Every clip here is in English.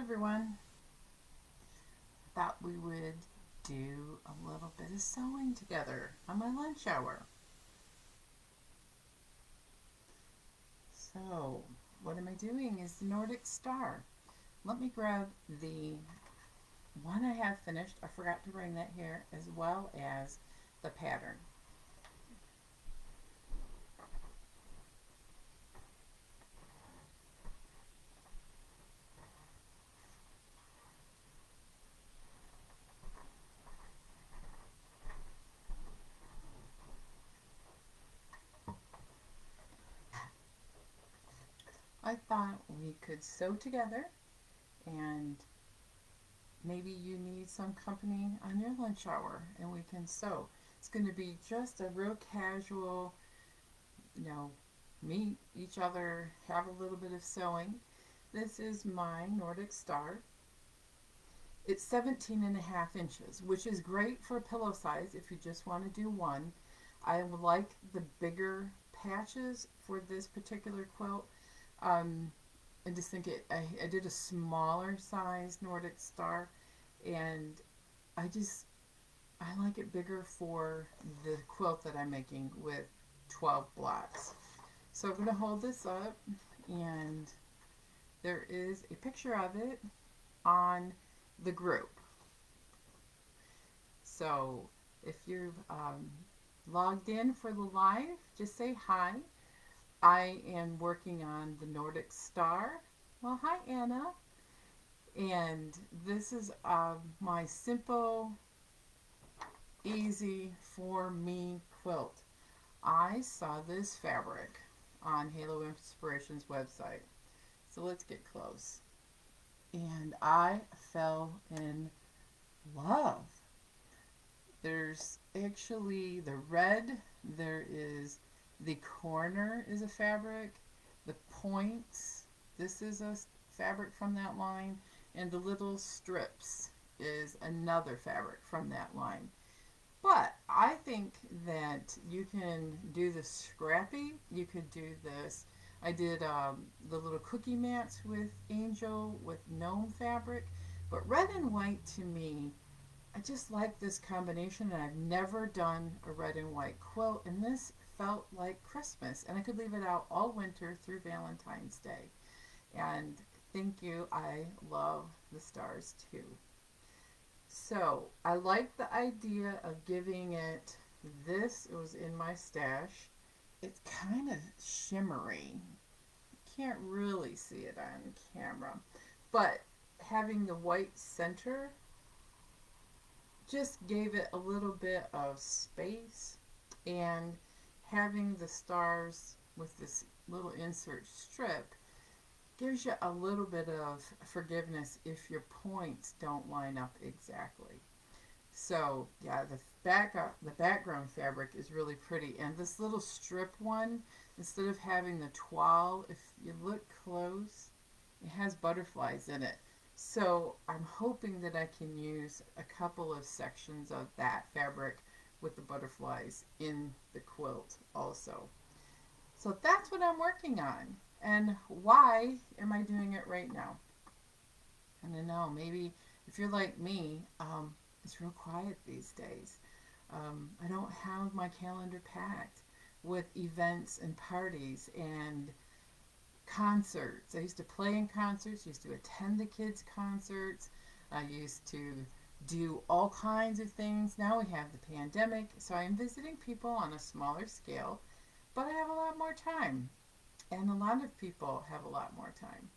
everyone. Thought we would do a little bit of sewing together on my lunch hour. So, what am I doing is the Nordic Star. Let me grab the one I have finished. I forgot to bring that here, as well as the pattern. I thought we could sew together, and maybe you need some company on your lunch hour and we can sew. It's going to be just a real casual, you know, meet each other, have a little bit of sewing. This is my Nordic Star. It's 17 and a half inches, which is great for pillow size if you just want to do one. I like the bigger patches for this particular quilt. Um, I just think I did a smaller size Nordic Star, and I like it bigger for the quilt that I'm making with 12 blocks. So I'm going to hold this up, and there is a picture of it on the group. So if you've logged in for the live, just say hi. I am working on the Nordic Star. Well, hi, Anna. And this is my simple, easy for me quilt. I saw this fabric on Halo Inspirations website. So let's get close. And I fell in love. There's actually the red, there is the corner is a fabric, the points, this is a fabric from that line, and the little strips is another fabric from that line. But I think that you can do this scrappy. You could do this. I did the little cookie mats with angel with gnome fabric. But red and white to me, I just like this combination. And I've never done a red and white quilt. And this felt like Christmas. And I could leave it out all winter through Valentine's Day. And thank you. I love the stars too. So I like the idea of giving it this. It was in my stash. It's kind of shimmery. Can't really see it on camera. But having the white center just gave it a little bit of space. And having the stars with this little insert strip gives you a little bit of forgiveness if your points don't line up exactly. So yeah, the background fabric is really pretty, and this little strip one, instead of having the toile, if you look close, it has butterflies in it. So I'm hoping that I can use a couple of sections of that fabric with the butterflies in the quilt also. So that's what I'm working on. And why am I doing it right now? I don't know. Maybe if you're like me, it's real quiet these days. I don't have my calendar packed with events and parties and concerts. I used to play in concerts, used to attend the kids' concerts. I used to do all kinds of things. Now we have the pandemic, so I'm visiting people on a smaller scale, but I have a lot more time. And a lot of people have a lot more time.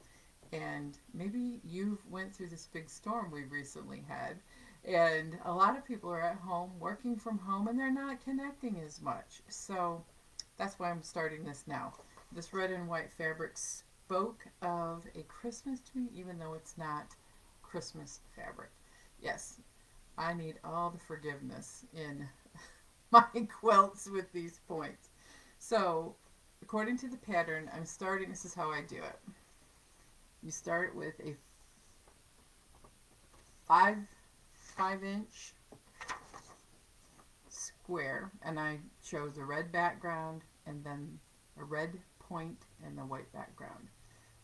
And maybe you've went through this big storm we recently had, and a lot of people are at home working from home and they're not connecting as much. So that's why I'm starting this now. This red and white fabric spoke of a Christmas to me, even though it's not Christmas fabric. Yes, I need all the forgiveness in my quilts with these points. So according to the pattern, I'm starting, this is how I do it. You start with a 5 inch square, and I chose a red background and then a red point and a white background.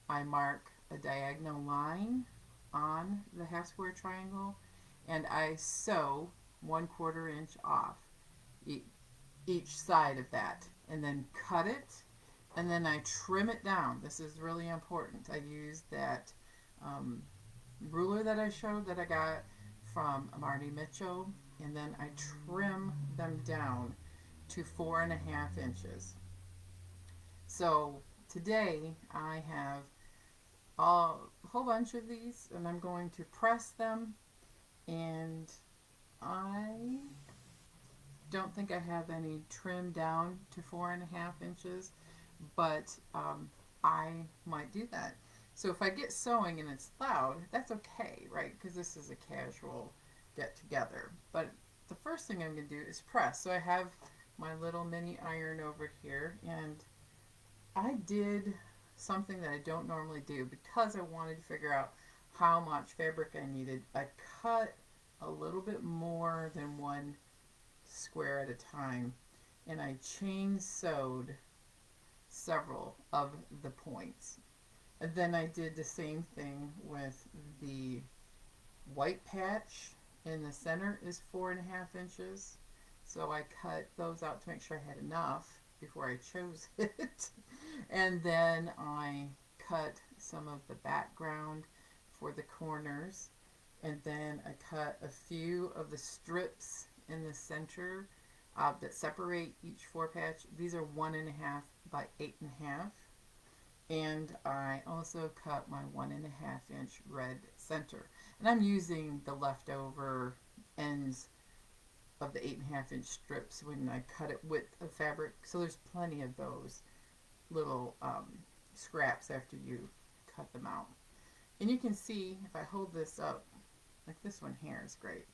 I mark a diagonal line on the half square triangle, and I sew 1/4 inch off each side of that, and then cut it, and then I trim it down. This is really important. I use that ruler that I showed that I got from Marty Mitchell, and then I trim them down to 4.5 inches. So today I have a whole bunch of these, and I'm going to press them, and I don't think I have any trimmed down to 4.5 inches, but I might do that. So if I get sewing and it's loud, that's okay, right? Because this is a casual get together. But the first thing I'm going to do is press. So I have my little mini iron over here, and I did something that I don't normally do because I wanted to figure out how much fabric I needed. I cut a little bit more than one square at a time, and I chain sewed several of the points. And then I did the same thing with the white patch in the center is 4.5 inches. So I cut those out to make sure I had enough before I chose it. And then I cut some of the background for the corners. And then I cut a few of the strips in the center that separate each 4 patch. These are 1.5 by 8.5. And I also cut my 1.5 inch red center. And I'm using the leftover ends of the 8.5 inch strips when I cut it with the fabric. So there's plenty of those little scraps after you cut them out. And you can see, if I hold this up, like this one here is great.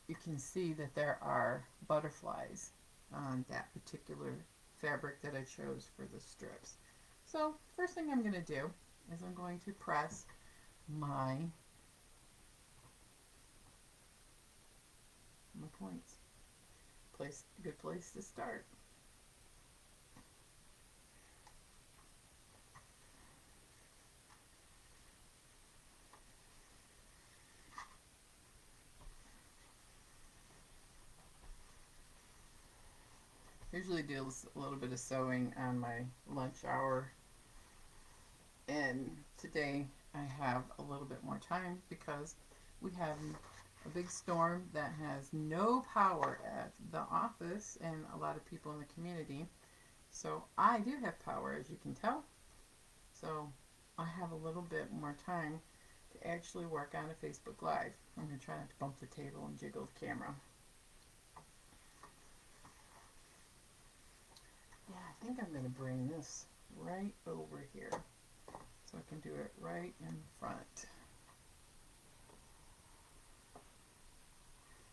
You can see that there are butterflies on that particular fabric that I chose for the strips. So first thing I'm going to do is I'm going to press my points. Good place to start. I usually do a little bit of sewing on my lunch hour, and today I have a little bit more time because we have a big storm that has no power at the office and a lot of people in the community. So I do have power, as you can tell. So I have a little bit more time to actually work on a Facebook Live. I'm going to try not to bump the table and jiggle the camera. Yeah, I think I'm going to bring this right over here so I can do it right in front.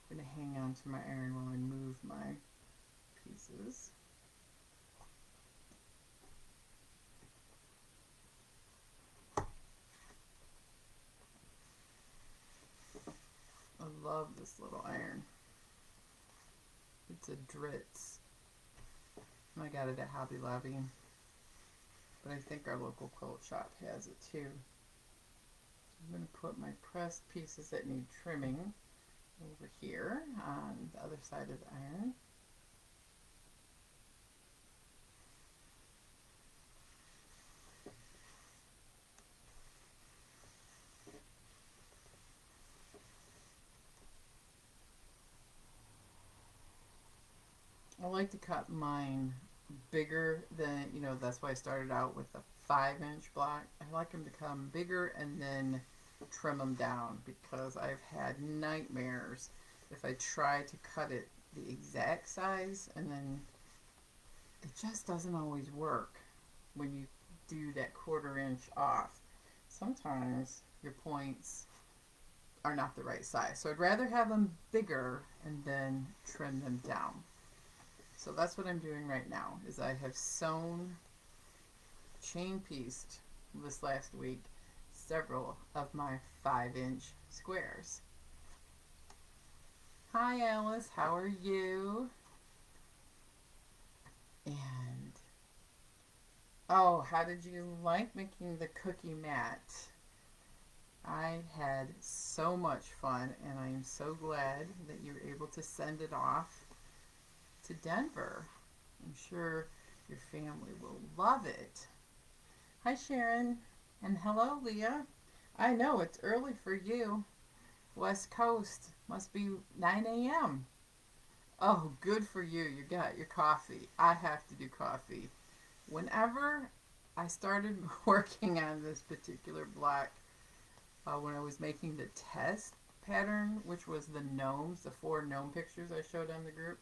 I'm going to hang on to my iron while I move my pieces. I love this little iron. It's a Dritz. I got it at Hobby Lobby, but I think our local quilt shop has it too. I'm going to put my pressed pieces that need trimming over here on the other side of the iron. I like to cut mine bigger than, that's why I started out with a 5-inch block. I like them to come bigger and then trim them down, because I've had nightmares if I try to cut it the exact size, and then it just doesn't always work when you do that 1/4 inch off. Sometimes your points are not the right size. So I'd rather have them bigger and then trim them down. So that's what I'm doing right now, is I have sewn, chain pieced this last week, several of my 5-inch squares. Hi Alice, how are you? And, oh, how did you like making the cookie mat? I had so much fun, and I am so glad that you were able to send it off to Denver. I'm sure your family will love it. Hi, Sharon. And hello, Leah. I know it's early for you. West Coast must be 9 a.m. Oh, good for you. You got your coffee. I have to do coffee. Whenever I started working on this particular block, when I was making the test pattern, which was the gnomes, the 4 gnome pictures I showed on the group,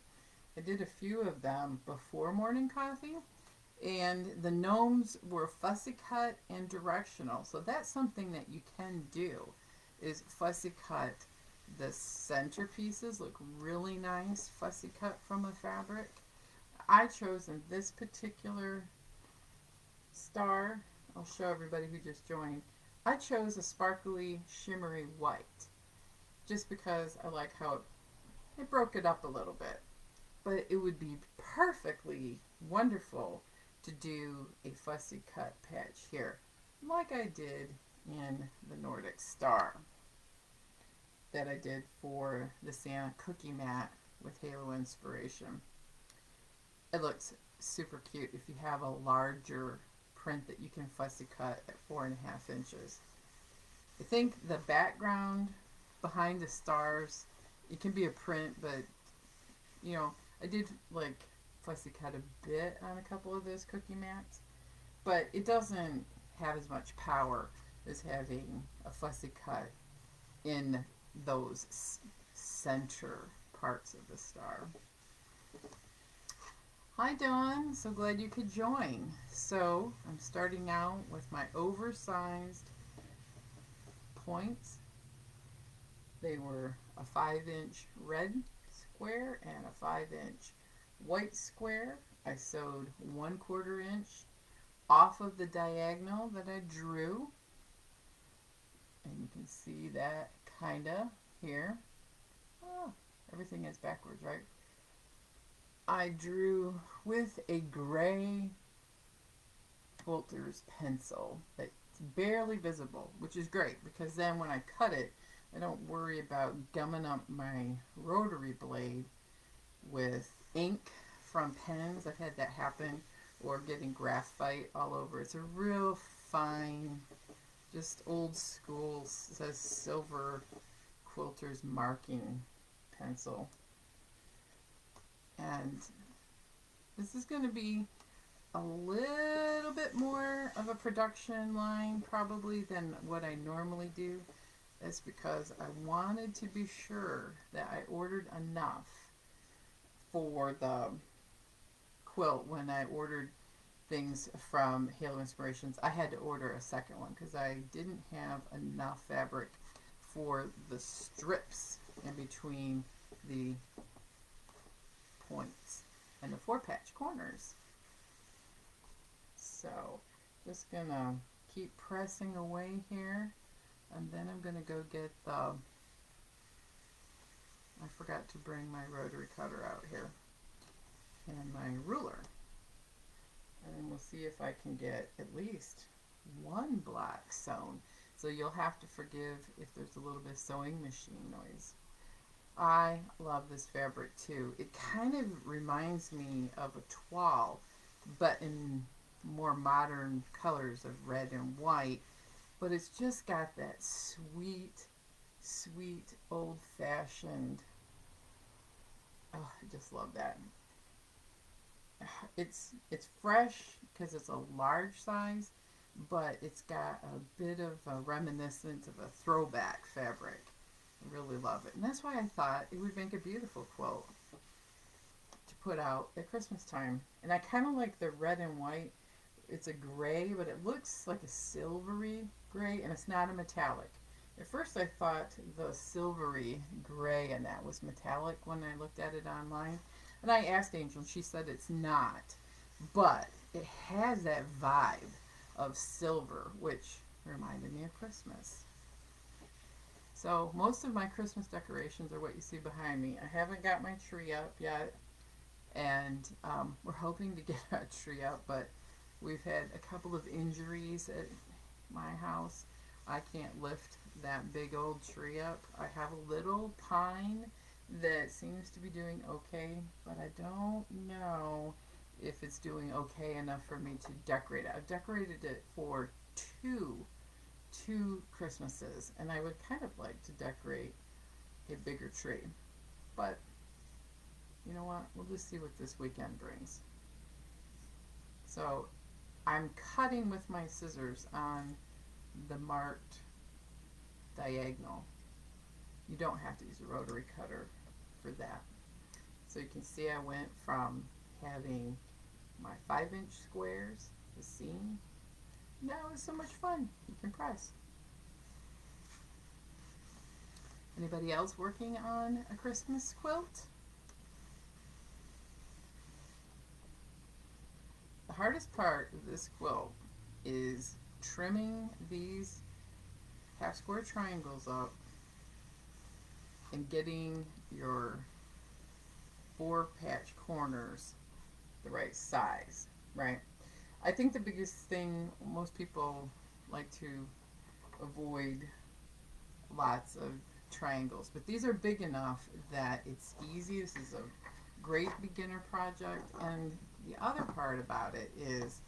I did a few of them before morning coffee, and the gnomes were fussy cut and directional. So that's something that you can do, is fussy cut. The center pieces look really nice, fussy cut from a fabric. I chose in this particular star, I'll show everybody who just joined, I chose a sparkly, shimmery white, just because I like how it broke it up a little bit. But it would be perfectly wonderful to do a fussy cut patch here, like I did in the Nordic Star that I did for the Santa cookie mat with Halo Inspiration. It looks super cute if you have a larger print that you can fussy cut at 4.5 inches. I think the background behind the stars, it can be a print, but you know, I did like fussy cut a bit on a couple of those cookie mats, but it doesn't have as much power as having a fussy cut in those center parts of the star. Hi Dawn, so glad you could join. So I'm starting out with my oversized points. They were a 5-inch red square and a 5-inch white square. I sewed 1/4 inch off of the diagonal that I drew, and you can see that kinda here. Oh, everything is backwards, right? I drew with a gray quilter's pencil that's barely visible, which is great because then when I cut it, I don't worry about gumming up my rotary blade with ink from pens. I've had that happen, or getting graphite all over. It's a real fine, just old school, says silver quilter's marking pencil. And this is going to be a little bit more of a production line probably than what I normally do. That's because I wanted to be sure that I ordered enough for the quilt. When I ordered things from Halo Inspirations, I had to order a second one because I didn't have enough fabric for the strips in between the points and the 4-patch corners. So just gonna keep pressing away here, and then I'm gonna go get the, I forgot to bring my rotary cutter out here, and my ruler, and then we'll see if I can get at least one block sewn. So you'll have to forgive if there's a little bit of sewing machine noise. I love this fabric too. It kind of reminds me of a toile, but in more modern colors of red and white. But it's just got that sweet, sweet, old-fashioned, oh, I just love that. It's fresh because it's a large size, but it's got a bit of a reminiscence of a throwback fabric. I really love it. And that's why I thought it would make a beautiful quilt to put out at Christmas time. And I kind of like the red and white. It's a gray, but it looks like a silvery gray, and it's not a metallic. At first I thought the silvery gray and that was metallic when I looked at it online. And I asked Angel, and she said it's not. But it has that vibe of silver, which reminded me of Christmas. So most of my Christmas decorations are what you see behind me. I haven't got my tree up yet, and we're hoping to get a tree up, but we've had a couple of injuries at my house I can't lift that big old tree up. I have a little pine that seems to be doing okay, but I don't know if it's doing okay enough for me to decorate it. I've decorated it for two Christmases, and I would kind of like to decorate a bigger tree. But you know what? We'll just see what this weekend brings. So I'm cutting with my scissors on the marked diagonal. You don't have to use a rotary cutter for that. So you can see I went from having my 5-inch squares, the seam. Now it's so much fun. You can press. Anybody else working on a Christmas quilt? The hardest part of this quilt is trimming these half square triangles up and getting your 4 patch corners the right size, right? I think the biggest thing, most people like to avoid lots of triangles, but these are big enough that it's easy. This is a great beginner project, and the other part about it is,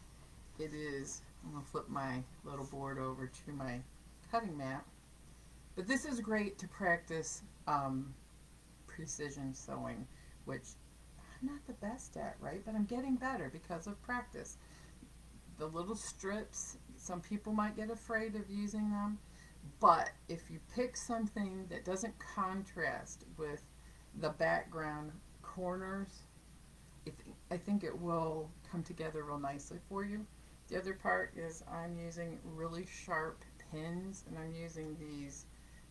I'm going to flip my little board over to my cutting mat, but this is great to practice precision sewing, which I'm not the best at, right? But I'm getting better because of practice. The little strips, some people might get afraid of using them, but if you pick something that doesn't contrast with the background corners, I think it will come together real nicely for you. The other part is I'm using really sharp pins, and I'm using these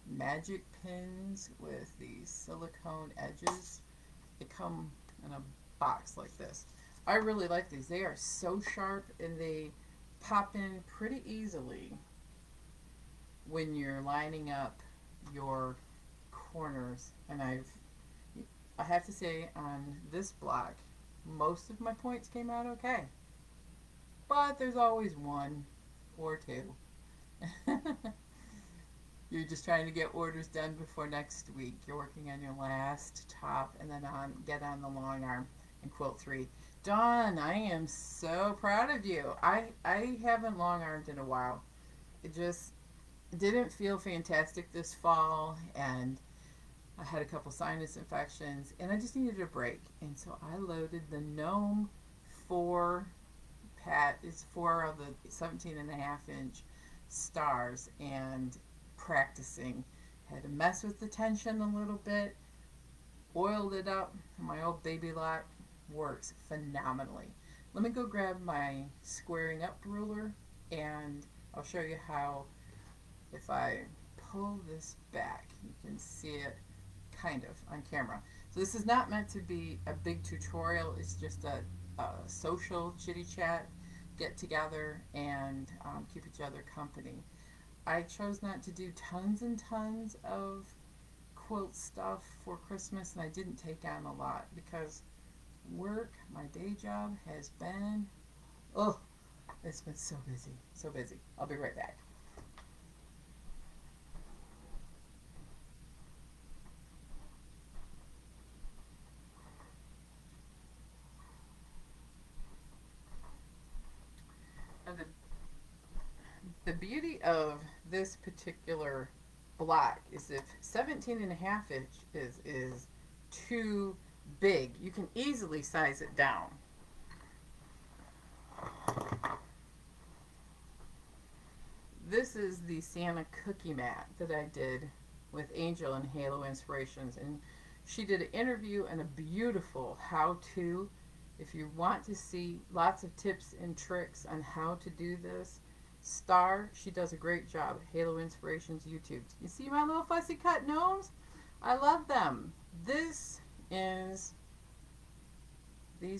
magic pins with these silicone edges. They come in a box like this. I really like these. They are so sharp, and they pop in pretty easily when you're lining up your corners. And I have to say, on this block, most of my points came out okay, but there's always one or two. You're just trying to get orders done before next week. You're working on your last top, and then get on the long arm and quilt 3. Dawn, I am so proud of you. I haven't long armed in a while. It just didn't feel fantastic this fall, and I had a couple sinus infections, and I just needed a break. And so I loaded the Gnome 4 it's 4 of the 17.5-inch stars, and practicing. Had to mess with the tension a little bit, oiled it up, and my old baby lock works phenomenally. Let me go grab my squaring up ruler, and I'll show you how, if I pull this back, you can see it kind of on camera. So this is not meant to be a big tutorial. It's just a social chitty chat, get together, and keep each other company. I chose not to do tons and tons of quilt stuff for Christmas, and I didn't take on a lot because work, my day job, has been, oh, it's been so busy, so busy. I'll be right back. Now the beauty of this particular block is, if 17.5 inches is too big, you can easily size it down. This is the Santa cookie mat that I did with Angel and Halo Inspirations, and she did an interview and a beautiful how-to. If you want to see lots of tips and tricks on how to do this, Star, she does a great job. Halo Inspirations YouTube. You see my little fussy cut gnomes? I love them. These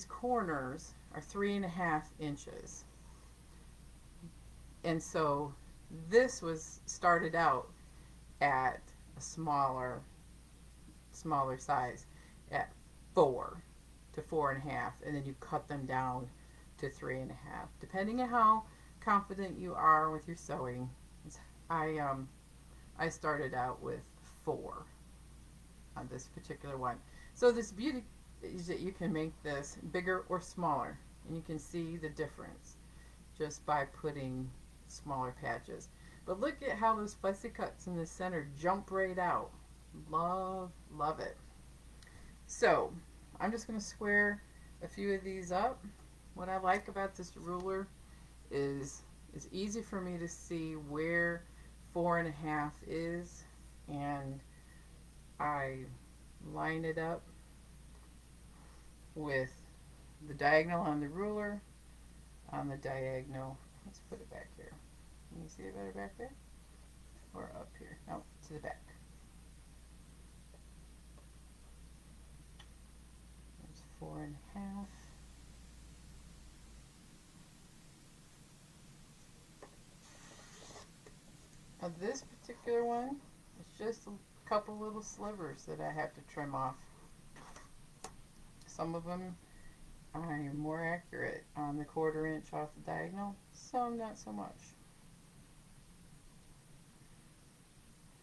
corners are 3.5 inches. And so this was started out at a smaller size, at 4 to 4.5, and then you cut them down to 3.5, depending on how confident you are with your sewing. I I started out with 4 on this particular one. So this beauty is that you can make this bigger or smaller, and you can see the difference just by putting smaller patches. But look at how those fussy cuts in the center jump right out. Love, love it. So I'm just going to square a few of these up. What I like about this ruler is it's easy for me to see where 4.5 is, and I line it up with the diagonal on the ruler on the diagonal. Let's put it back here. Can you see it better back there? Or up here? No, to the back. There's 4.5. Now this particular one is just a couple little slivers that I have to trim off. Some of them I'm more accurate on the 1/4 inch off the diagonal, some not so much.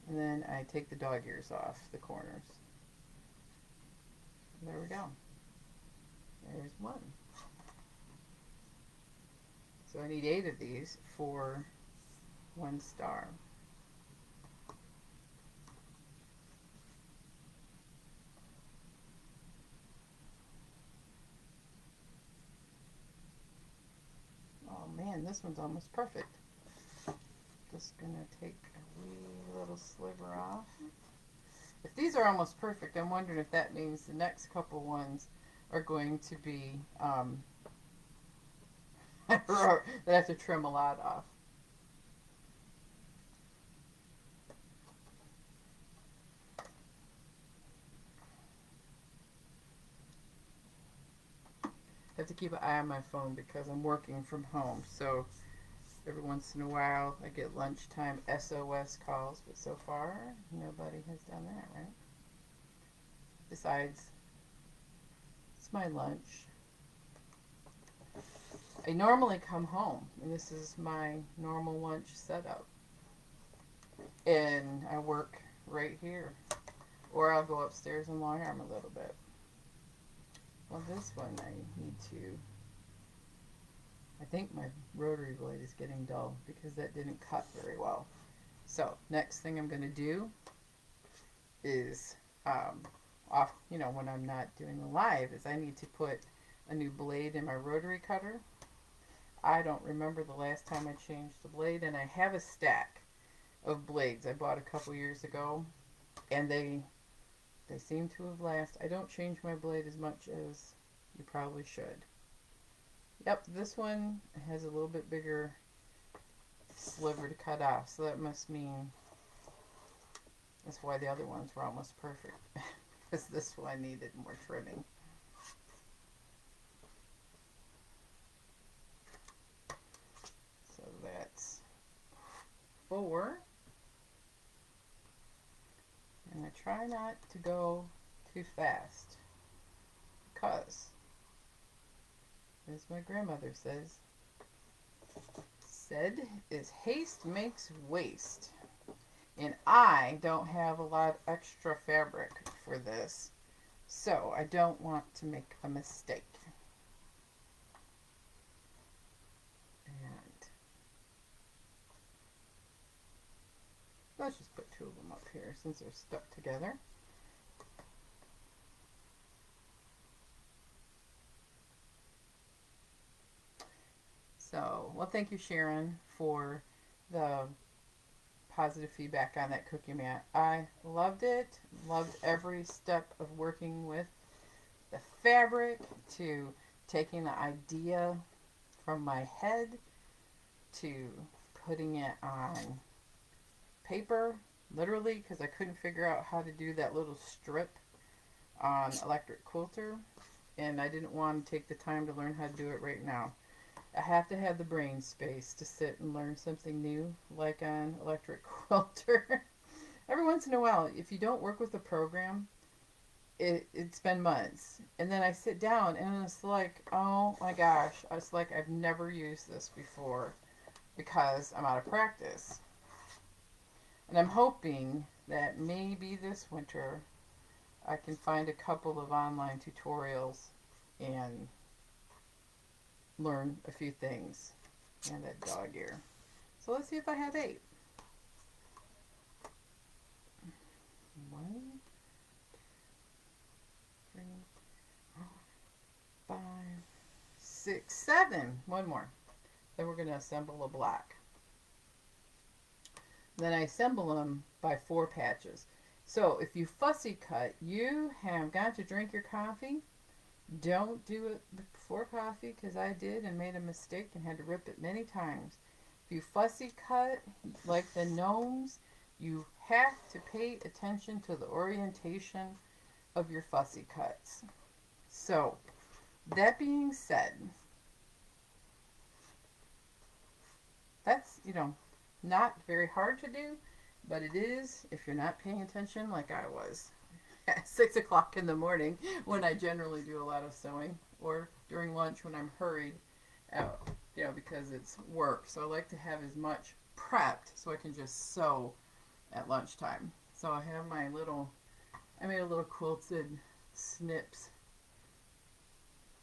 And then I take the dog ears off the corners. There we go. There's one. So I need 8 of these for 1 star. Oh man, this one's almost perfect. Just gonna take a wee little sliver off. If these are almost perfect, I'm wondering if that means the next couple ones are going to be that I have to trim a lot off. I have to keep an eye on my phone because I'm working from home, so every once in a while I get lunchtime SOS calls, but so far nobody has done that, right? Besides, it's my lunch. I normally come home, and this is my normal lunch setup. And I work right here. Or I'll go upstairs and long arm a little bit. Well, this one I need to... I think my rotary blade is getting dull because that didn't cut very well. So, next thing I'm going to do is, when I'm not doing a live, is I need to put a new blade in my rotary cutter. I don't remember the last time I changed the blade, and I have a stack of blades I bought a couple years ago, and they seem to have lasted. I don't change my blade as much as you probably should. Yep, this one has a little bit bigger sliver to cut off, so that must mean that's why the other ones were almost perfect, because this one needed more trimming. So that's 4. And I try not to go too fast, because, as my grandmother says, said is haste makes waste. And I don't have a lot of extra fabric for this, so I don't want to make a mistake. And let's just put 2 of them up here since they're stuck together. So, well, thank you, Sharon, for the positive feedback on that cookie mat. I loved it. Loved every step of working with the fabric, to taking the idea from my head to putting it on paper, literally, because I couldn't figure out how to do that little strip on electric quilter, and I didn't want to take the time to learn how to do it right now. I have to have the brain space to sit and learn something new, like on electric quilter. Every once in a while, if you don't work with a program, it's been months. And then I sit down and it's like, oh my gosh, it's like I've never used this before because I'm out of practice. And I'm hoping that maybe this winter I can find a couple of online tutorials and learn a few things. And that dog ear. So let's see if I have 8. 1, 3, 4, 5, 6, 7. One more. Then we're going to assemble a black. Then I assemble them by 4 patches. So if you fussy cut, you have got to drink your coffee. Don't do it before coffee, because I did and made a mistake and had to rip it many times. If you fussy cut, like the gnomes, you have to pay attention to the orientation of your fussy cuts. So, that being said, that's, not very hard to do, but it is if you're not paying attention like I was at 6 o'clock in the morning when I generally do a lot of sewing, or during lunch when I'm hurried out, because it's work. So I like to have as much prepped so I can just sew at lunchtime. So I have I made a little quilted snips.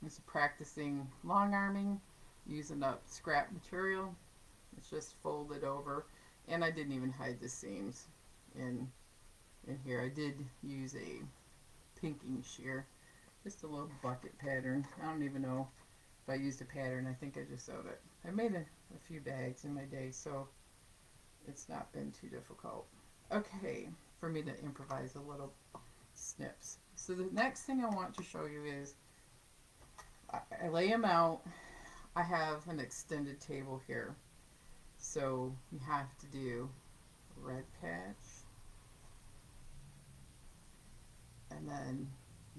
Just practicing long arming, using up scrap material. It's just folded over, and I didn't even hide the seams in here. I did use a pinking shear, just a little bucket pattern. I don't even know if I used a pattern. I think I just sewed it. I made a few bags in my day, so it's not been too difficult. Okay, for me to improvise a little snips. So the next thing I want to show you is I lay them out. I have an extended table here. So you have to do red patch, and then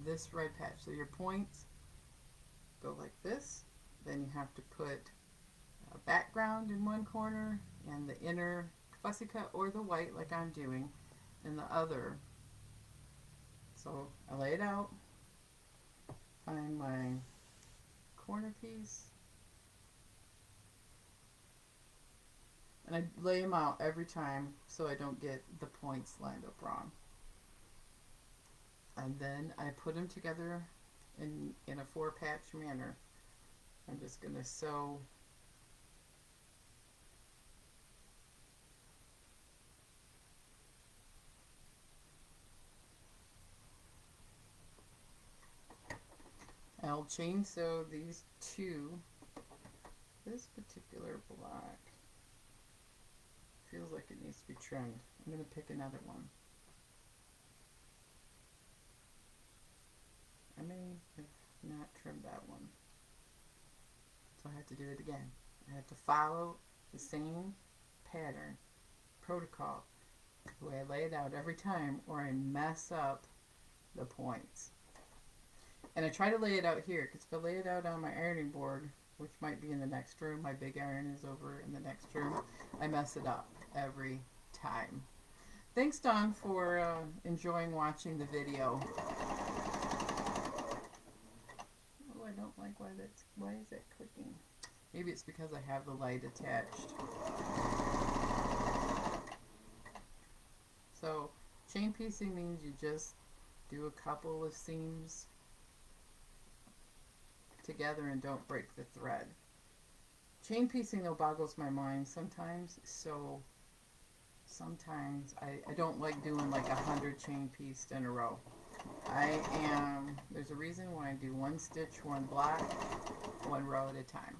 this red patch. So your points go like this. Then you have to put a background in one corner and the inner fussy cut or the white, like I'm doing, in the other. So I lay it out, find my corner piece, and I lay them out every time so I don't get the points lined up wrong. And then I put them together in a 4-patch manner. I'm just going to sew I'll chain sew these 2. This particular black feels like it needs to be trimmed. I'm going to pick another one. I may have not trimmed that one, so I have to do it again. I have to follow the same pattern, protocol, the way I lay it out every time, or I mess up the points. And I try to lay it out here, because if I lay it out on my ironing board, which might be in the next room, my big iron is over in the next room, I mess it up every time. Thanks, Dawn, for enjoying watching the video. Oh, I don't like why is that clicking? Maybe it's because I have the light attached. So, chain piecing means you just do a couple of seams together and don't break the thread. Chain piecing, though, boggles my mind sometimes, so sometimes I don't like doing like 100 chain pieced in a row. There's a reason why I do 1 stitch, 1 block, 1 row at a time.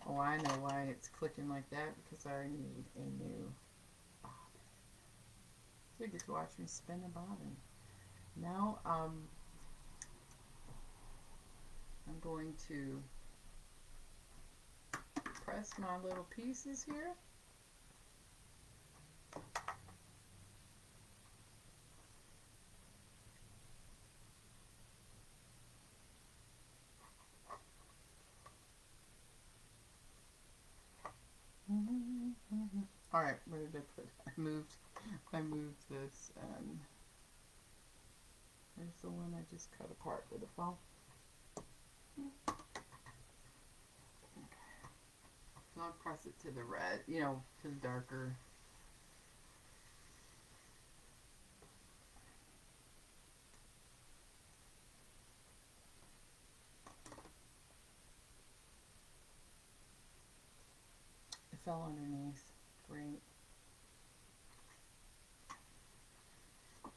Oh, I know why it's clicking like that, because I need a new bobbin. So you get to watch me spin a bobbin. Now, I'm going to press my little pieces here. All right, where did I put it? I moved this, and there's the one I just cut apart with a phone. Okay. So I'll press it to the red, you know, to the darker. It fell underneath. Great. A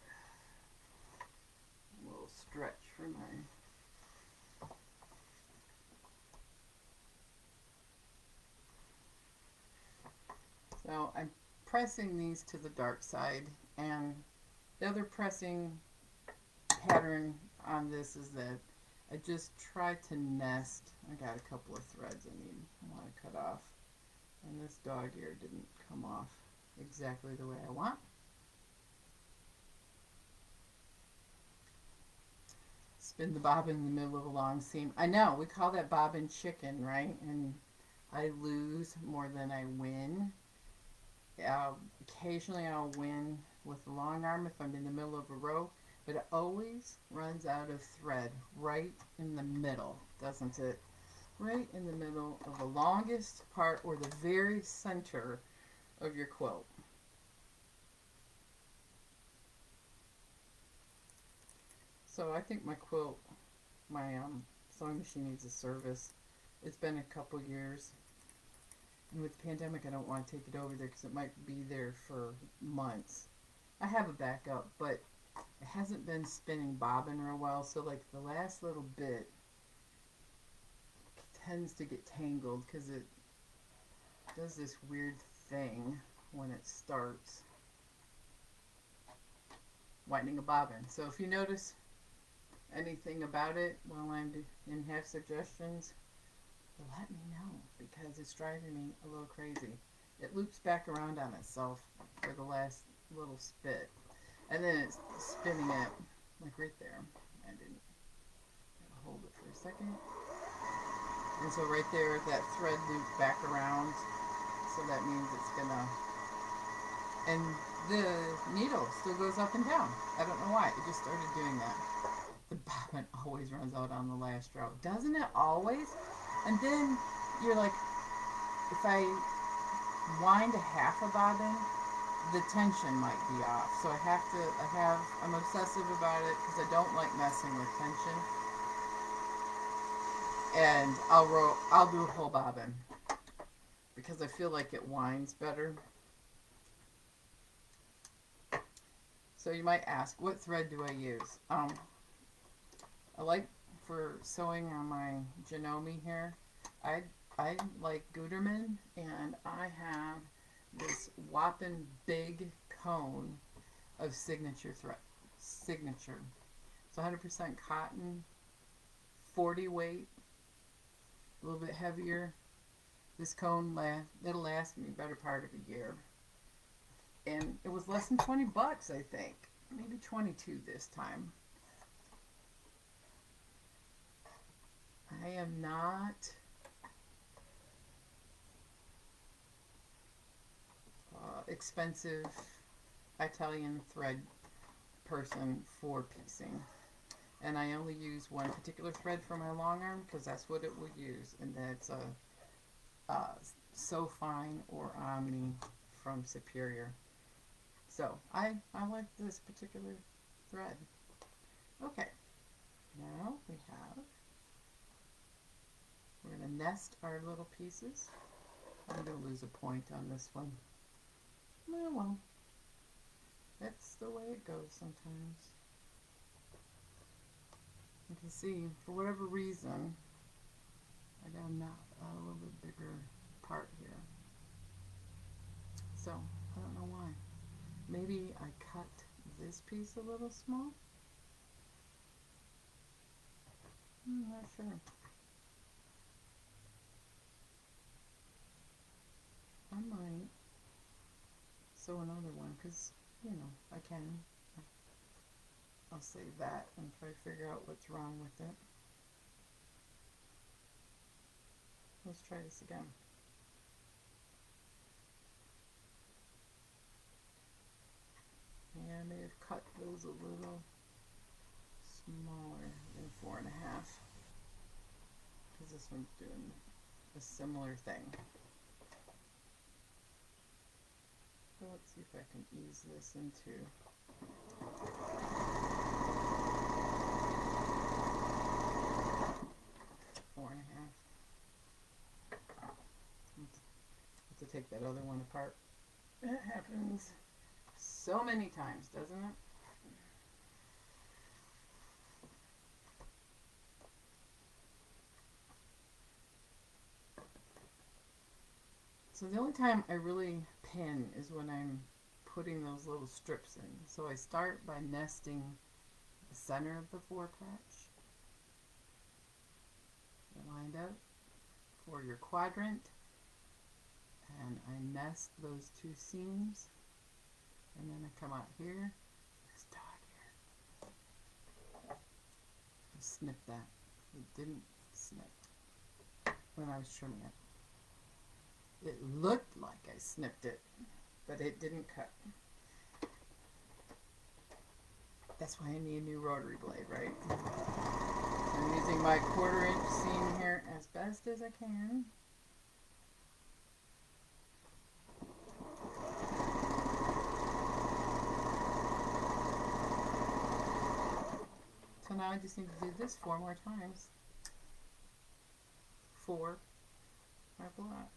little stretch for my... So I'm pressing these to the dark side, and the other pressing pattern on this is that I just try to nest. I got a couple of threads I want to cut off, and this dog ear didn't come off exactly the way I want. Spin the bobbin in the middle of a long seam. I know, we call that bobbin chicken, right? And I lose more than I win. Occasionally I'll win with the long arm if I'm in the middle of a row, but it always runs out of thread right in the middle, doesn't it? Right in the middle of the longest part, or the very center of your quilt. So I think my quilt, my sewing machine needs a service. It's been a couple years. And with the pandemic, I don't want to take it over there because it might be there for months. I have a backup, but it hasn't been spinning bobbin real well. So like the last little bit tends to get tangled because it does this weird thing when it starts whitening a bobbin. So if you notice anything about it while I'm in half suggestions, let me know, because it's driving me a little crazy. It loops back around on itself for the last little spit, and then it's spinning it like right there. I didn't hold it for a second, and so right there that thread looped back around, so that means it's gonna, and the needle still goes up and down. I don't know why, it just started doing that. The bobbin always runs out on the last row, doesn't it always? And then you're like, if I wind a half a bobbin, the tension might be off. So I'm obsessive about it because I don't like messing with tension. And I'll do a whole bobbin because I feel like it winds better. So you might ask, what thread do I use? I like, for sewing on my Janome here, I like Gutermann, and I have this whopping big cone of signature thread. Signature. It's 100% cotton, 40 weight, a little bit heavier. This cone it'll last me better part of a year, and it was less than 20 bucks, I think, maybe 22 this time. I am not expensive Italian thread person for piecing, and I only use one particular thread for my long arm because that's what it will use, and that's a So Fine or Omni from Superior. So I like this particular thread. Okay, now we're going to nest our little pieces. I'm going to lose a point on this one. Well, that's the way it goes sometimes. You can see, for whatever reason, I got a little bit bigger part here. So, I don't know why. Maybe I cut this piece a little small? I'm not sure. I might sew another one because, you know, I can. I'll save that and try to figure out what's wrong with it. Let's try this again. Yeah, I may have cut those a little smaller than 4.5 because this one's doing a similar thing. let's see if I can ease this into 4.5. Have to take that other one apart. It happens so many times, doesn't it? So the only time I really pin is when I'm putting those little strips in. So I start by nesting the center of the 4 patch. You're lined up for your quadrant, and I nest those 2 seams, and then I come out here, this dot here, and snip that. It didn't snip when I was trimming it. It looked like I snipped it, but it didn't cut. That's why I need a new rotary blade, right? I'm using my 1/4 inch seam here as best as I can. So now I just need to do this 4 more times. 4 my block.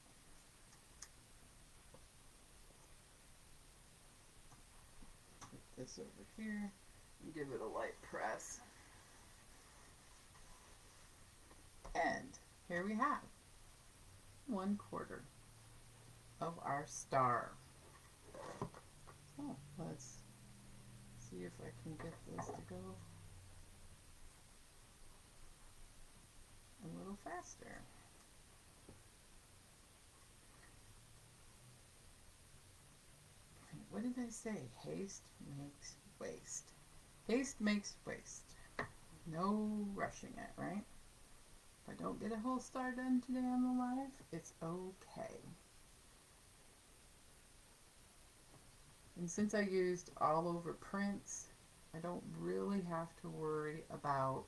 Put this over here and give it a light press. And here we have 1/4 of our star. So let's see if I can get this to go a little faster. What did I say? Haste makes waste. Haste makes waste. No rushing it, right? If I don't get a whole star done today on the live, it's okay. And since I used all over prints, I don't really have to worry about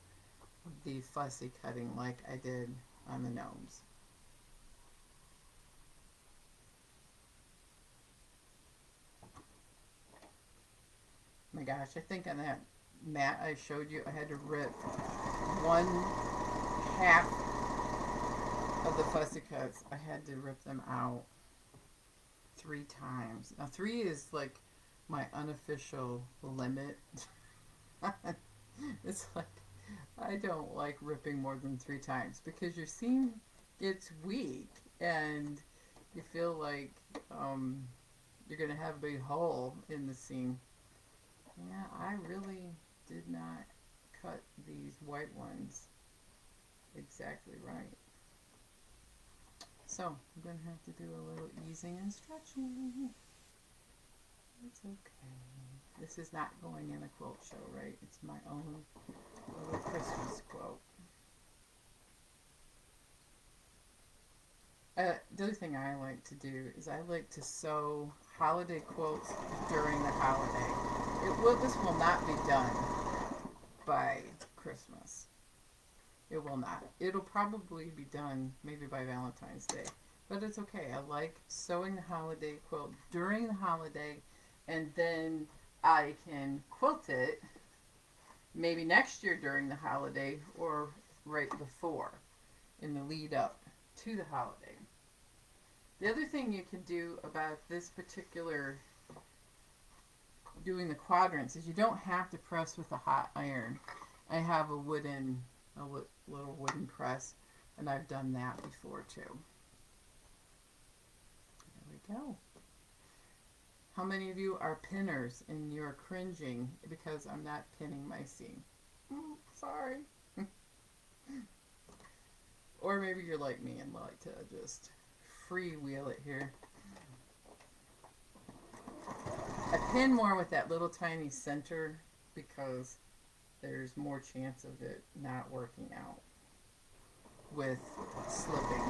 the fussy cutting like I did on the gnomes. My gosh, I think on that mat I showed you, I had to rip 1/2 of the fussy cuts. I had to rip them out 3 times. Now 3 is like my unofficial limit. It's like I don't like ripping more than 3 times because your seam gets weak and you feel like you're gonna have a big hole in the seam. Yeah, I really did not cut these white ones exactly right. So I'm going to have to do a little easing and stretching. It's okay. This is not going in a quilt show, right? It's my own little Christmas quilt. The other thing I like to do is I like to sew holiday quilts during the holiday. This will not be done by Christmas. It will not. It'll probably be done maybe by Valentine's Day. But it's okay. I like sewing the holiday quilt during the holiday, and then I can quilt it maybe next year during the holiday or right before in the lead up to the holiday. The other thing you can do about this particular doing the quadrants is you don't have to press with a hot iron. I have a little wooden press, and I've done that before too. There we go. How many of you are pinners and you're cringing because I'm not pinning my seam? Sorry. Or maybe you're like me and like to just freewheel it here. I pin more with that little tiny center because there's more chance of it not working out with slipping.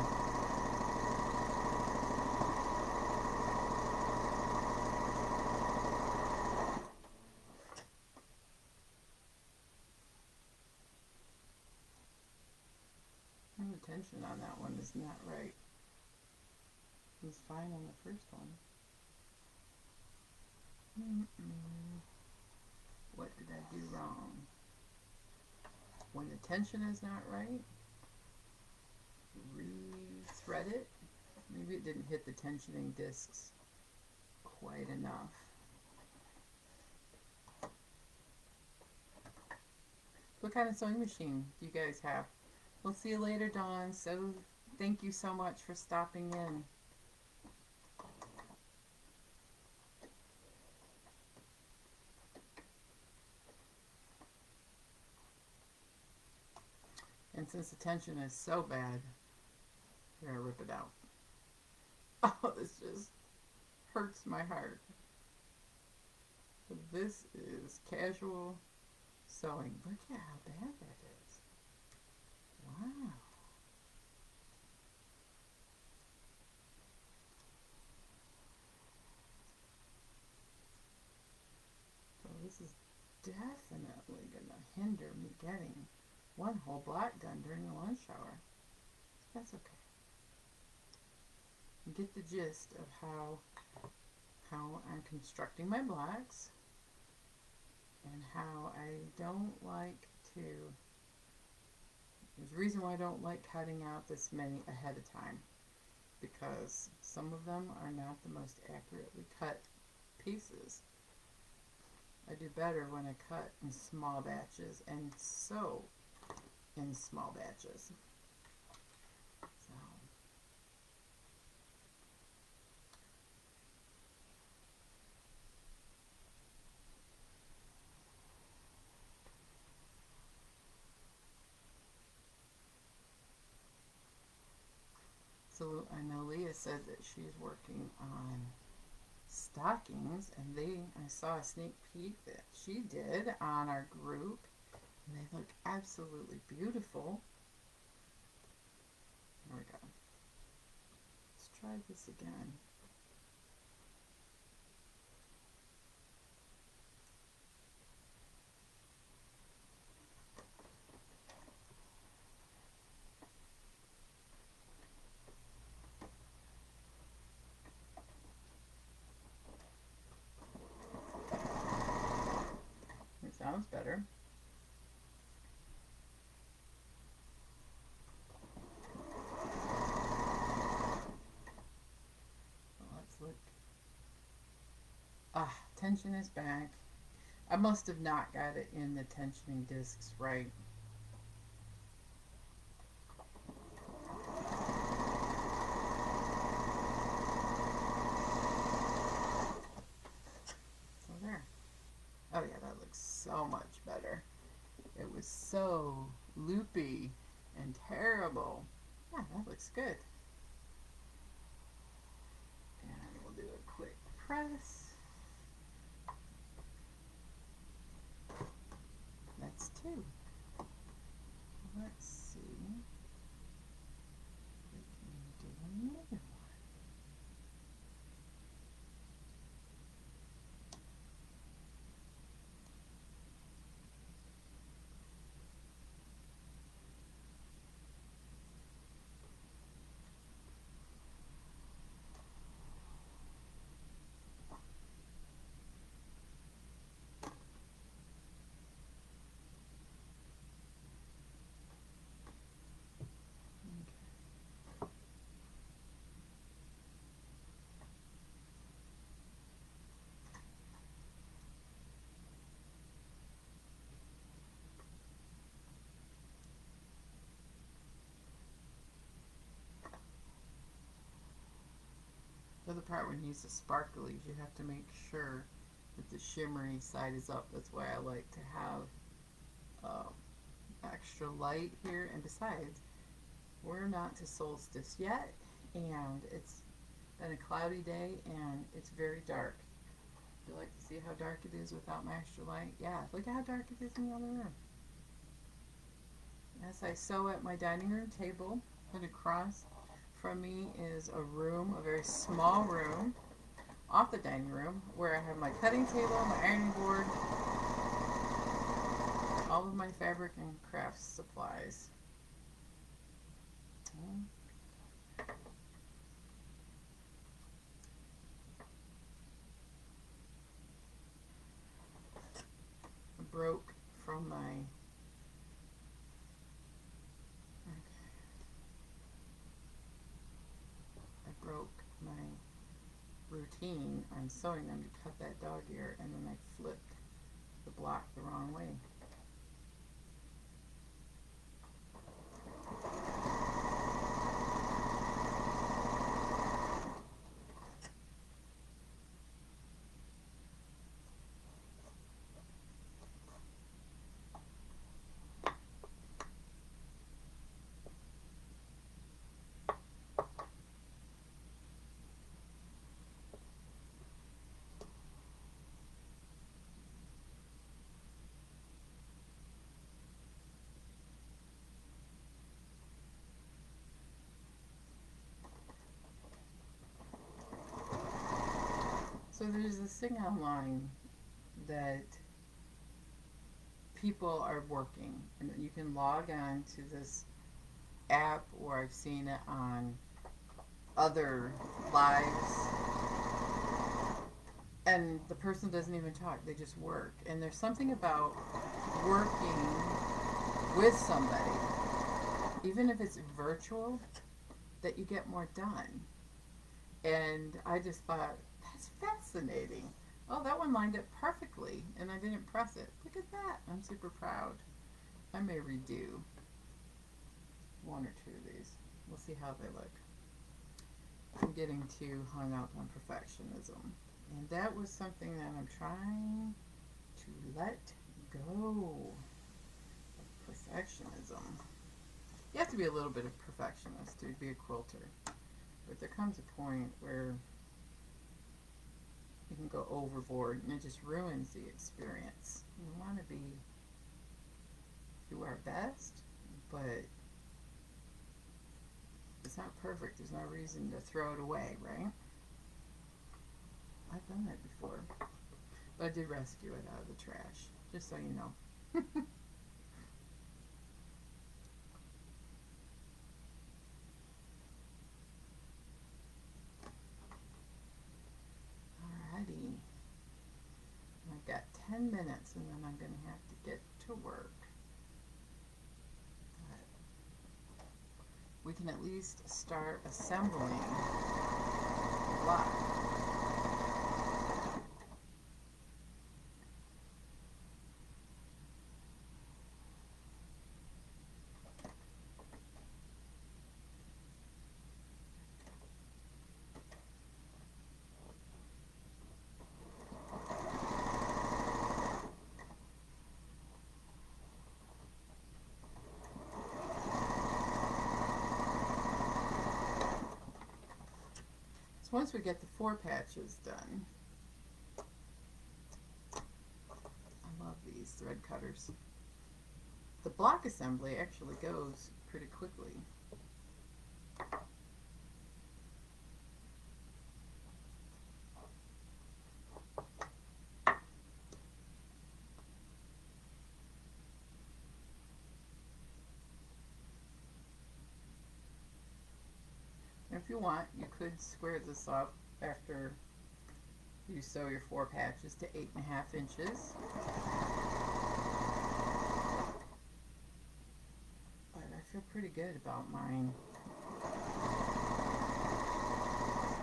The tension on that one is not right. It was fine on the first one. What did I do wrong? When the tension is not right, re-thread it. Maybe it didn't hit the tensioning discs quite enough. What kind of sewing machine do you guys have? We'll see you later, Dawn. So thank you so much for stopping in. And since the tension is so bad, we're gonna rip it out. Oh, this just hurts my heart. This is casual sewing. Look at how bad that is. Wow. So this is definitely gonna hinder me getting one whole block done during the lunch hour. That's okay. You get the gist of how I'm constructing my blocks and how I don't like to. There's a reason why I don't like cutting out this many ahead of time, because some of them are not the most accurately cut pieces. I do better when I cut in small batches and sew in small batches. So I know Leah said that she's working on stockings, and I saw a sneak peek that she did on our group, and they look absolutely beautiful. There we go. Let's try this again. It sounds better. Let's look. Tension is back. I must have not got it in the tensioning discs right. So there. Oh yeah, that looks so much better. It was so loopy and terrible. Yeah, that looks good. And we'll do a quick press. That's two. Let's see if we can do another one. The other part when you use the sparklies, you have to make sure that the shimmery side is up. That's why I like to have extra light here. And besides, we're not to solstice yet, and it's been a cloudy day and it's very dark. Would you like to see how dark it is without my extra light? Yeah, look at how dark it is in the other room. As I sew at my dining room table, and across from me is a room, a very small room off the dining room, where I have my cutting table, my ironing board, all of my fabric and crafts supplies. routine on sewing them to cut that dog ear, and then I flipped the block the wrong way. So there's this thing online that people are working, and you can log on to this app, or I've seen it on other lives, and the person doesn't even talk, they just work. And there's something about working with somebody, even if it's virtual, that you get more done. And I just thought, that's fascinating. Oh, that one lined up perfectly, and I didn't press it. Look at that. I'm super proud. I may redo one or two of these. We'll see how they look. I'm getting too hung up on perfectionism. And that was something that I'm trying to let go of perfectionism. You have to be a little bit of perfectionist to be a quilter. But there comes a point where you can go overboard and it just ruins the experience. We want to do our best, but it's not perfect. There's no reason to throw it away, right? I've done that before. But I did rescue it out of the trash, just so you know. Alrighty. I've got 10 minutes and then I'm going to have to get to work. But we can at least start assembling a lot. So once we get the 4 patches done, I love these thread cutters. The block assembly actually goes pretty quickly. If you want, you could square this up after you sew your 4 patches to 8.5 inches. But I feel pretty good about mine.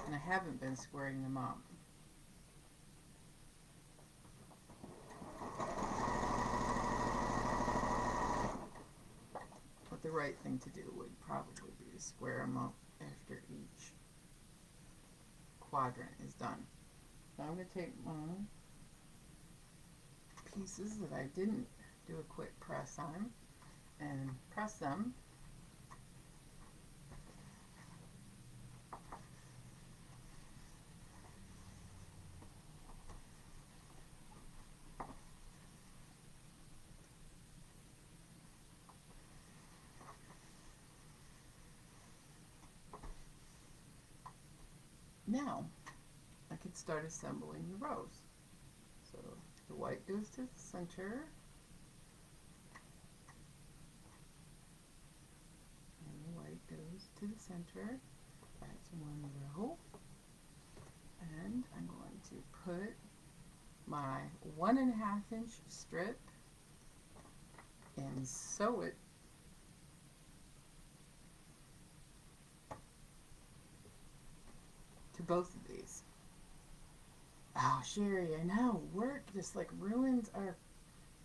And I haven't been squaring them up. But the right thing to do would probably be to square them up after each quadrant is done. So I'm going to take my pieces that I didn't do a quick press on and press them. Now, I can start assembling the rows. So the white goes to the center, and the white goes to the center. That's one row. And I'm going to put my 1.5 inch strip and sew it to both of these. Oh, Sherry, I know. Work just like ruins our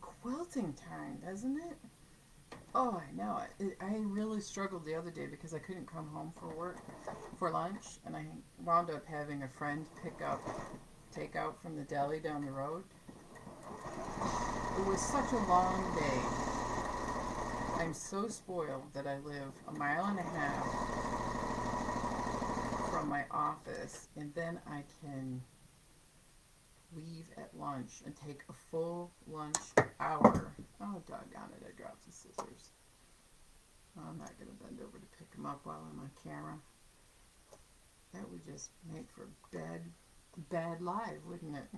quilting time, doesn't it? Oh, I know. I really struggled the other day because I couldn't come home for work for lunch, and I wound up having a friend pick up takeout from the deli down the road. It was such a long day. I'm so spoiled that I live a mile and a half from my office, and then I can leave at lunch and take a full lunch hour. Oh, doggone it, I dropped the scissors. I'm not going to bend over to pick them up while I'm on camera. That would just make for bad live, wouldn't it?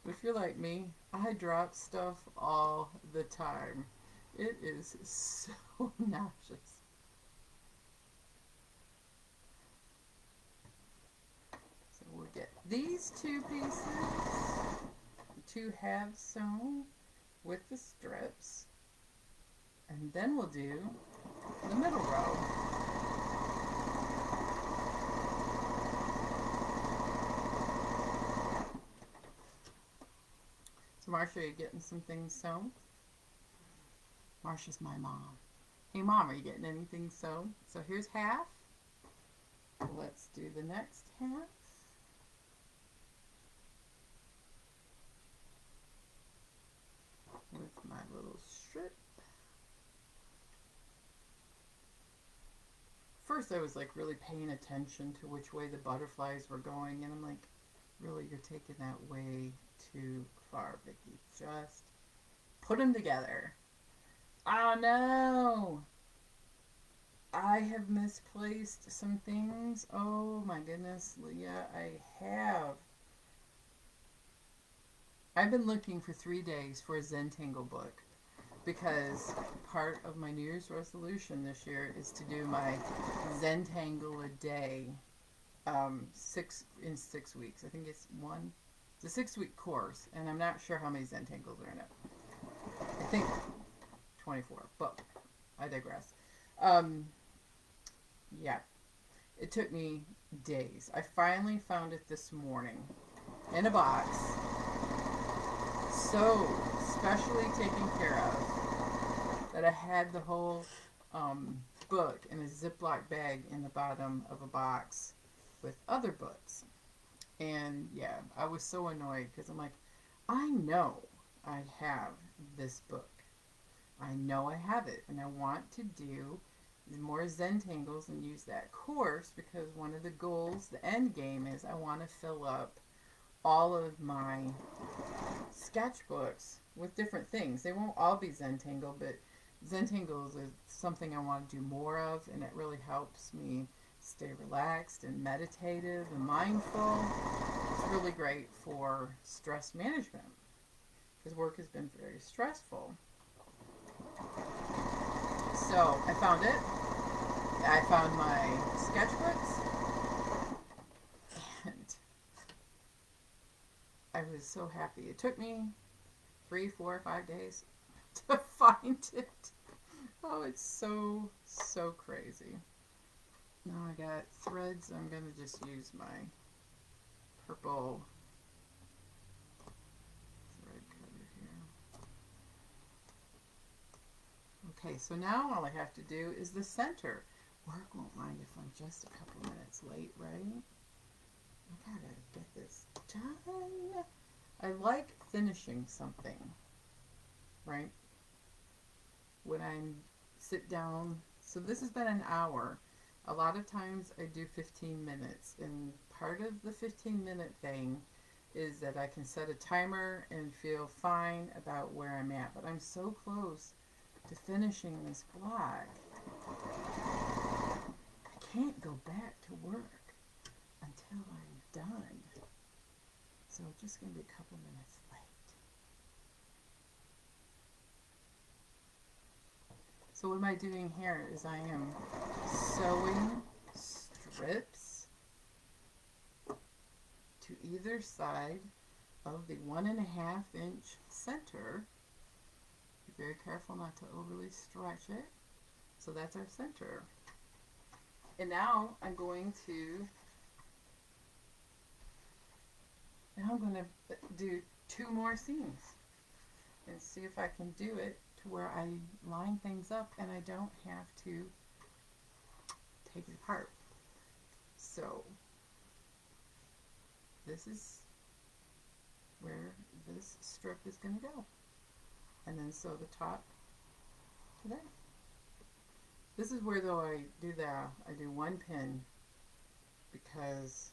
If you're like me, I drop stuff all the time. It is so nauseous. So we'll get these two pieces, the two halves sewn with the strips, and then we'll do the middle row. So Marsha, are you getting some things sewn? Marsha's my mom. Hey mom, are you getting anything sewn? So here's half. Let's do the next half. With my little strip. First I was like really paying attention to which way the butterflies were going, and I'm like, really, you're taking that way too far, Vicki. Just put them together. Oh no! I have misplaced some things. Oh my goodness, Leah, I have. I've been looking for 3 days for a Zentangle book because part of my New Year's resolution this year is to do my Zentangle a day, 6 weeks. I think it's a 6-week course, and I'm not sure how many Zentangles are in it. I think 24, but I digress. Yeah, it took me days. I finally found it this morning in a box, so specially taken care of that I had the whole book in a Ziploc bag in the bottom of a box with other books. And yeah, I was so annoyed because I'm like, I know I have this book. I know I have it, and I want to do more Zentangles and use that course because one of the goals, the end game, is I want to fill up all of my sketchbooks with different things. They won't all be Zentangle, but Zentangles is something I want to do more of, and it really helps me stay relaxed and meditative and mindful. It's really great for stress management because work has been very stressful. So I found it. I found my sketchbooks, and I was so happy. It took me 3, 4, 5 days to find it. Oh, it's so crazy. Now I got threads. I'm going to just use my purple thread cutter here. Okay, so now all I have to do is the center. Work won't mind if I'm just a couple minutes late, right? I gotta get this done. I like finishing something, right? When I sit down. So this has been an hour. A lot of times I do 15 minutes, and part of the 15-minute thing is that I can set a timer and feel fine about where I'm at. But I'm so close to finishing this block. I can't go back to work until I'm done. So it's just going to be a couple minutes late. So what am I doing here is I am sewing strips to either side of the 1.5-inch center. Be very careful not to overly stretch it. So that's our center. And now I'm going to Now I'm going to do 2 more seams and see if I can do it to where I line things up and I don't have to take it apart. So this is where this strip is going to go. And then sew the top to there. This is where though I do 1 pin because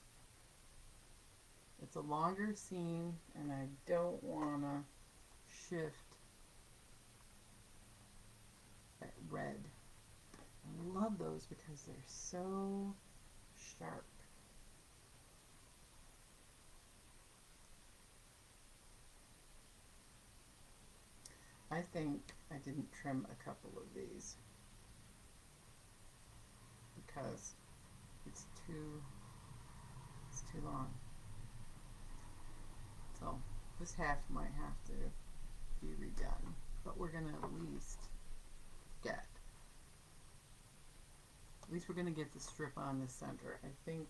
it's a longer seam and I don't want to shift that red. I love those because they're so sharp. I think I didn't trim a couple of these because it's too long. So this half might have to be redone, but we're gonna at least we're gonna get the strip on the center. I think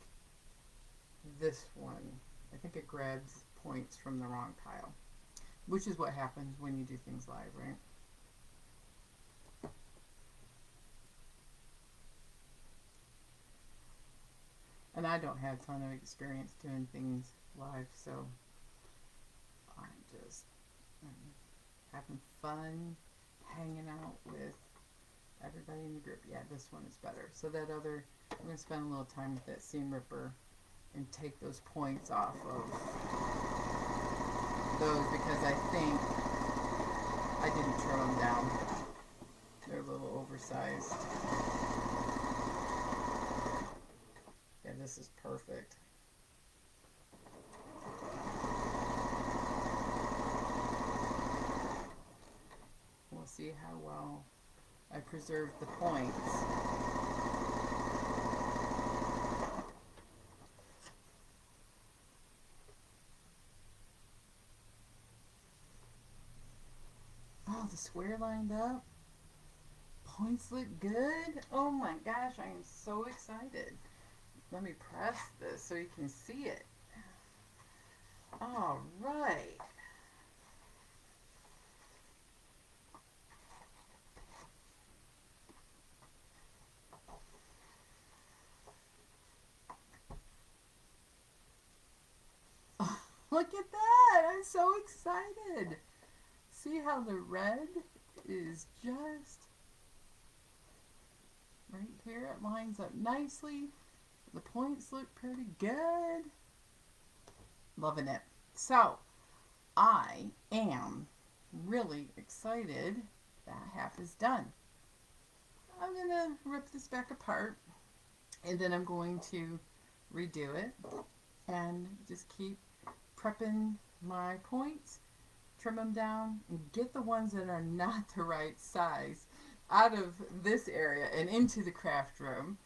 this one, I think it grabs points from the wrong pile, which is what happens when you do things live, right? And I don't have a ton of experience doing things live, so I'm just having fun hanging out with everybody in the group. Yeah, this one is better. So that other, I'm going to spend a little time with that seam ripper and take those points off of those because I think I didn't trim them down. They're a little oversized. Yeah, this is perfect. We'll see how well I preserve the points. Oh, the square lined up. Points look good. Oh my gosh, I am so excited. Let me press this so you can see it. All right. Oh, look at that. I'm so excited. See how the red is just right here. It lines up nicely. The points look pretty good. Loving it. So, I am really excited that half is done. I'm going to rip this back apart and then I'm going to redo it and just keep prepping my points, trim them down, and get the ones that are not the right size out of this area and into the craft room,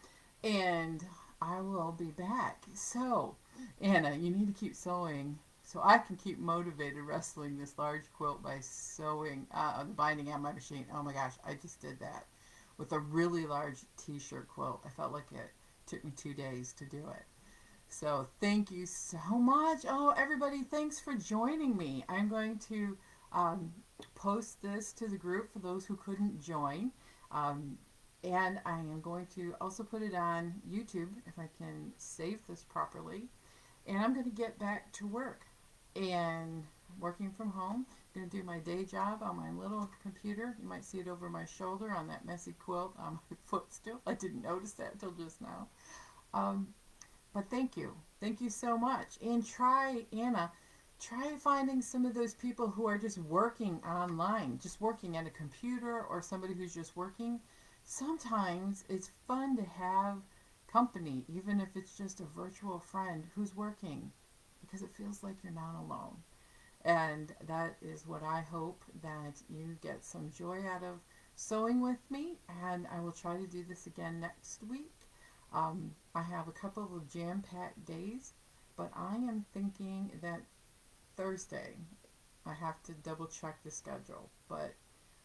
and I will be back. So, Anna, you need to keep sewing so I can keep motivated wrestling this large quilt by sewing, binding on my machine. Oh my gosh, I just did that with a really large t-shirt quilt. I felt like it took me 2 days to do it. So thank you so much. Oh, everybody, thanks for joining me. I'm going to post this to the group for those who couldn't join. And I am going to also put it on YouTube if I can save this properly. And I'm going to get back to work and working from home. I'm going to do my day job on my little computer. You might see it over my shoulder on that messy quilt on my footstool. I didn't notice that until just now. But thank you. Thank you so much. And Anna, try finding some of those people who are just working online, just working at a computer, or somebody who's just working. Sometimes it's fun to have company, even if it's just a virtual friend who's working, because it feels like you're not alone. And that is what I hope, that you get some joy out of sewing with me. And I will try to do this again next week. I have a couple of jam-packed days, but I am thinking that Thursday, I have to double check the schedule, but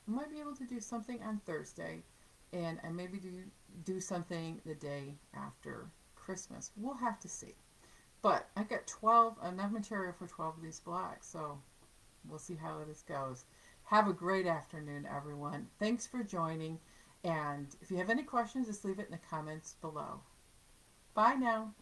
I might be able to do something on Thursday, and I maybe do something the day after Christmas. We'll have to see. But I got 12, enough material for 12 of these blocks, so we'll see how this goes. Have a great afternoon, everyone. Thanks for joining, and if you have any questions, just leave it in the comments below. Bye now.